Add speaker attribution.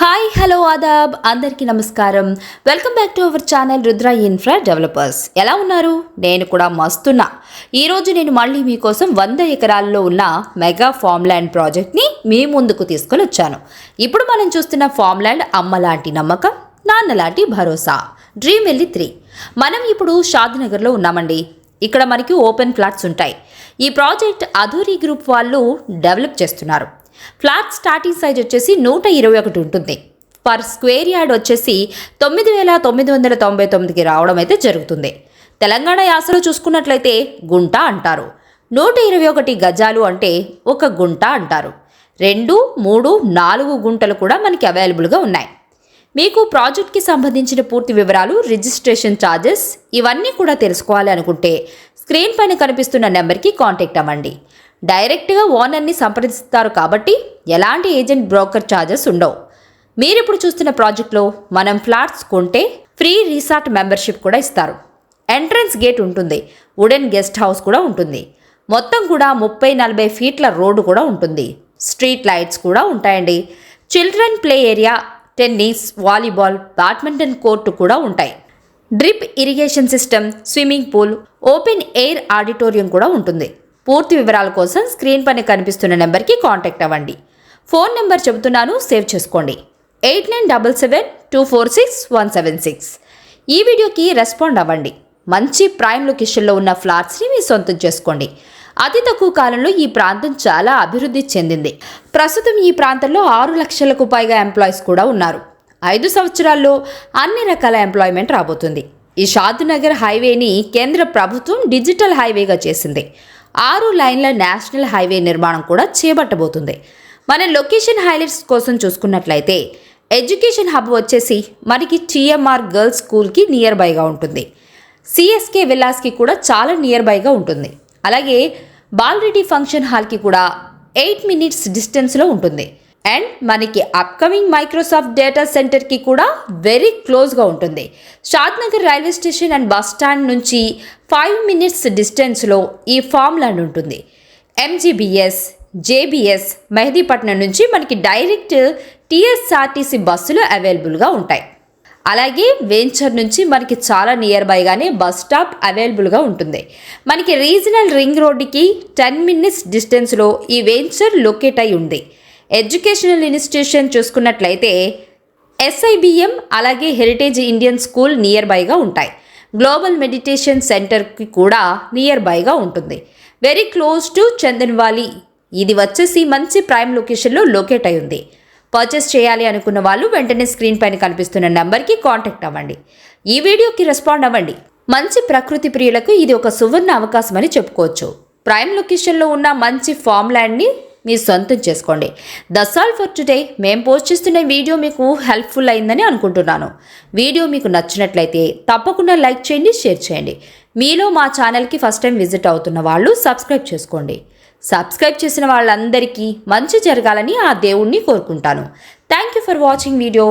Speaker 1: Hi hello Aadab అందరికీ నమస్కారం. Welcome back to our channel Rudra infra developers. ఎలా ఉన్నారు? నేను కూడా మస్తున్నా. ఈరోజు నేను మళ్ళీ మీకోసం 100 ఎకరాల్లో ఉన్న మెగా ఫామ్ ల్యాండ్ ప్రాజెక్ట్ని మీ ముందుకు తీసుకొని వచ్చాను. ఇప్పుడు మనం చూస్తున్న ఫామ్ ల్యాండ్ అమ్మ లాంటి నమ్మకం, నాన్న లాంటి భరోసా, డ్రీమ్ వెల్లీ 3. మనం ఇప్పుడు షాద్నగర్లో ఉన్నామండి. ఇక్కడ మనకి ఓపెన్ ఫ్లాట్స్ ఉంటాయి. ఈ ప్రాజెక్ట్ అధూరి గ్రూప్ వాళ్ళు డెవలప్ చేస్తున్నారు. ఫ్లాట్ స్టార్టింగ్ సైజ్ వచ్చేసి 121 ఉంటుంది. పర్ స్క్వేర్ యార్డ్ వచ్చేసి 9,999కి రావడం అయితే జరుగుతుంది. తెలంగాణ యాసలో చూసుకున్నట్లయితే గుంట అంటారు. 121 గజాలు అంటే ఒక గుంట అంటారు. 2, 3, 4 గుంటలు కూడా మనకి అవైలబుల్గా ఉన్నాయి. మీకు ప్రాజెక్ట్కి సంబంధించిన పూర్తి వివరాలు, రిజిస్ట్రేషన్ ఛార్జెస్ ఇవన్నీ కూడా తెలుసుకోవాలి అనుకుంటే స్క్రీన్ పైన కనిపిస్తున్న నెంబర్కి కాంటాక్ట్ అవ్వండి. డైరెక్ట్గా ఓనర్ని సంప్రదిస్తారు కాబట్టి ఎలాంటి ఏజెంట్ బ్రోకర్ ఛార్జెస్ ఉండవు. మీరు ఇప్పుడు చూస్తున్న ప్రాజెక్ట్లో మనం ఫ్లాట్స్ కొంటే ఫ్రీ రిసార్ట్ మెంబర్షిప్ కూడా ఇస్తారు. ఎంట్రన్స్ గేట్ ఉంటుంది. వుడెన్ గెస్ట్ హౌస్ కూడా ఉంటుంది. మొత్తం కూడా 30-40 ఫీట్ల రోడ్డు కూడా ఉంటుంది. స్ట్రీట్ లైట్స్ కూడా ఉంటాయండి. Children play area, tennis, volleyball, badminton court కూడా ఉంటాయి. Drip irrigation system, swimming pool, open air auditorium కూడా ఉంటుంది. పూర్తి వివరాల కోసం స్క్రీన్ పైన కనిపిస్తున్న నెంబర్కి కాంటాక్ట్ అవ్వండి. ఫోన్ నెంబర్ చెబుతున్నాను, సేవ్ చేసుకోండి. 8977246176. ఈ వీడియోకి రెస్పాండ్ అవ్వండి. మంచి ప్రైమ్ లొకేషన్లో ఉన్న ఫ్లాట్స్ని మీ సొంతం చేసుకోండి. అతి తక్కువ కాలంలో ఈ ప్రాంతం చాలా అభివృద్ధి చెందింది. ప్రస్తుతం ఈ ప్రాంతంలో 6 లక్షలకు పైగా ఎంప్లాయీస్ కూడా ఉన్నారు. 5 సంవత్సరాల్లో అన్ని రకాల ఎంప్లాయ్మెంట్ రాబోతుంది. ఈ షాద్నగర్ హైవేని కేంద్ర ప్రభుత్వం డిజిటల్ హైవేగా చేసింది. 6 లైన్ల నేషనల్ హైవే నిర్మాణం కూడా చేపట్టబోతుంది. మన లొకేషన్ హైలైట్స్ కోసం చూసుకున్నట్లయితే ఎడ్యుకేషన్ హబ్ వచ్చేసి మనకి టీఎంఆర్ గర్ల్స్ స్కూల్కి నియర్ బైగా ఉంటుంది. సిఎస్కే విల్లాస్కి కూడా చాలా నియర్ బైగా ఉంటుంది. అలాగే బాల్రెడ్డి ఫంక్షన్ హాల్కి కూడా 8 మినిట్స్ డిస్టెన్స్లో ఉంటుంది. అండ్ మనకి అప్కమింగ్ మైక్రోసాఫ్ట్ డేటా సెంటర్కి కూడా వెరీ క్లోజ్గా ఉంటుంది. Shadnagar railway station and bus stand నుంచి 5 మినిట్స్ డిస్టెన్స్లో ఈ ఫామ్ ల్యాండ్ ఉంటుంది. ఎంజీబీఎస్, జేబీఎస్, మెహదీపట్నం నుంచి మనకి డైరెక్ట్ టీఎస్ఆర్టీసీ బస్సులు అవైలబుల్గా ఉంటాయి. అలాగే వెంచర్ నుంచి మనకి చాలా నియర్ బైగానే బస్ స్టాప్ అవైలబుల్గా ఉంటుంది. మనకి రీజనల్ రింగ్ రోడ్డుకి 10 మినిట్స్ డిస్టెన్స్లో ఈ వెంచర్ లొకేట్ అయి ఉంది. ఎడ్యుకేషనల్ ఇన్స్టిట్యూషన్ చూసుకున్నట్లయితే ఎస్ఐబిఎం, అలాగే హెరిటేజ్ ఇండియన్ స్కూల్ నియర్ బైగా ఉంటాయి. గ్లోబల్ మెడిటేషన్ సెంటర్కి కూడా నియర్ బైగా ఉంటుంది. Very close to Chandanvali. ఇది వచ్చేసి మంచి ప్రైమ్ లొకేషన్లో లొకేట్ అయి ఉంది. పర్చేస్ చేయాలి అనుకున్న వాళ్ళు వెంటనే స్క్రీన్ పైన కనిపిస్తున్న నెంబర్కి కాంటాక్ట్ అవ్వండి. ఈ వీడియోకి రెస్పాండ్ అవ్వండి. మంచి ప్రకృతి ప్రియులకు ఇది ఒక సువర్ణ అవకాశం అని చెప్పుకోవచ్చు. ప్రైమ్ లొకేషన్లో ఉన్న మంచి ఫామ్ ల్యాండ్ని మీ సొంతం చేసుకోండి. That's all for today. మేము పోస్ట్ చేస్తున్న వీడియో మీకు హెల్ప్ఫుల్ అయిందని అనుకుంటున్నాను. వీడియో మీకు నచ్చినట్లయితే తప్పకుండా లైక్ చేయండి, షేర్ చేయండి. మీలో మా ఛానల్కి ఫస్ట్ టైం విజిట్ అవుతున్న వాళ్ళు సబ్స్క్రైబ్ చేసుకోండి. సబ్స్క్రైబ్ చేసిన వాళ్ళందరికీ మంచి జరగాలని ఆ దేవుణ్ణి కోరుకుంటాను. Thank you for watching video.